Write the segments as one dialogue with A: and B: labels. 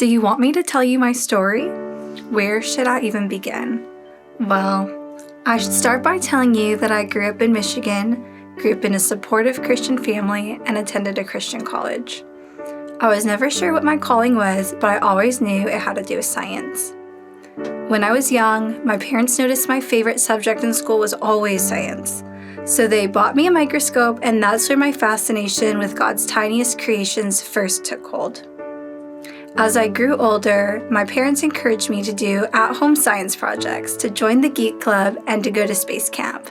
A: So you want me to tell you my story? Where should I even begin? Well, I should start by telling you that I grew up in Michigan, grew up in a supportive Christian family, and attended a Christian college. I was never sure what my calling was, but I always knew it had to do with science. When I was young, my parents noticed my favorite subject in school was always science. So they bought me a microscope, and that's where my fascination with God's tiniest creations first took hold. As I grew older, my parents encouraged me to do at-home science projects, to join the Geek club, and to go to space camp.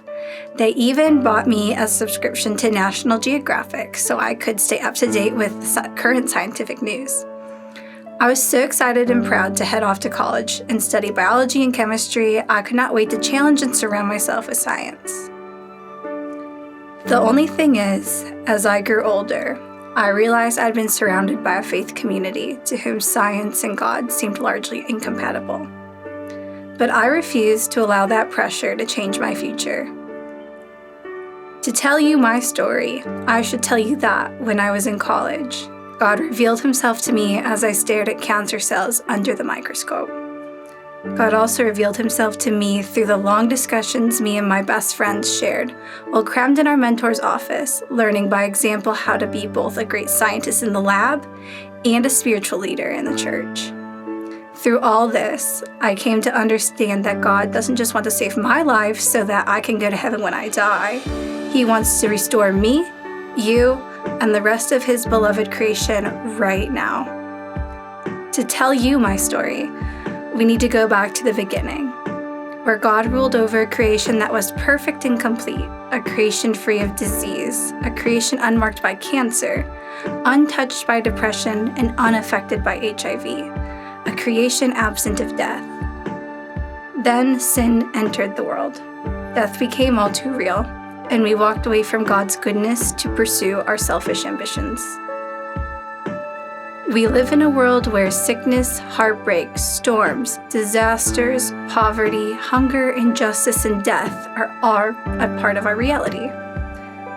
A: They even bought me a subscription to National Geographic so I could stay up to date with current scientific news. I was so excited and proud to head off to college and study biology and chemistry. I could not wait to challenge and surround myself with science. The only thing is, as I grew older, I realized I'd been surrounded by a faith community to whom science and God seemed largely incompatible. But I refused to allow that pressure to change my future. To tell you my story, I should tell you that when I was in college, God revealed himself to me as I stared at cancer cells under the microscope. God also revealed himself to me through the long discussions me and my best friends shared while crammed in our mentor's office, learning by example how to be both a great scientist in the lab and a spiritual leader in the church. Through all this, I came to understand that God doesn't just want to save my life so that I can go to heaven when I die. He wants to restore me, you, and the rest of his beloved creation right now. To tell you my story, we need to go back to the beginning, where God ruled over a creation that was perfect and complete, a creation free of disease, a creation unmarked by cancer, untouched by depression, and unaffected by HIV, a creation absent of death. Then sin entered the world. Death became all too real, and we walked away from God's goodness to pursue our selfish ambitions. We live in a world where sickness, heartbreak, storms, disasters, poverty, hunger, injustice, and death are all a part of our reality.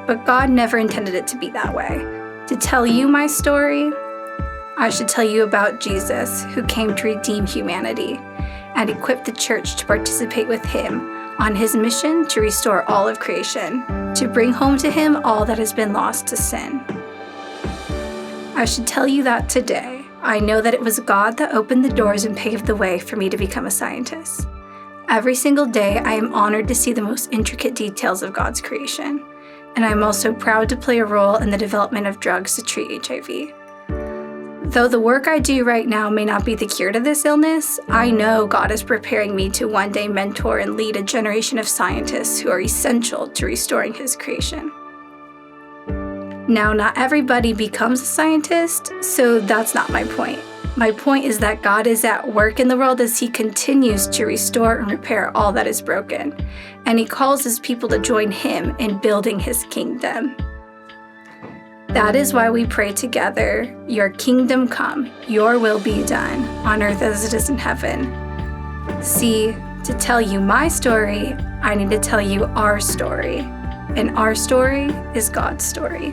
A: But God never intended it to be that way. To tell you my story, I should tell you about Jesus, who came to redeem humanity and equip the church to participate with him on his mission to restore all of creation, to bring home to him all that has been lost to sin. I should tell you that today, I know that it was God that opened the doors and paved the way for me to become a scientist. Every single day, I am honored to see the most intricate details of God's creation, and I'm also proud to play a role in the development of drugs to treat HIV. Though the work I do right now may not be the cure to this illness, I know God is preparing me to one day mentor and lead a generation of scientists who are essential to restoring his creation. Now, not everybody becomes a scientist, so that's not my point. My point is that God is at work in the world as he continues to restore and repair all that is broken, and he calls his people to join him in building his kingdom. That is why we pray together, your kingdom come, your will be done, on earth as it is in heaven. See, to tell you my story, I need to tell you our story, and our story is God's story.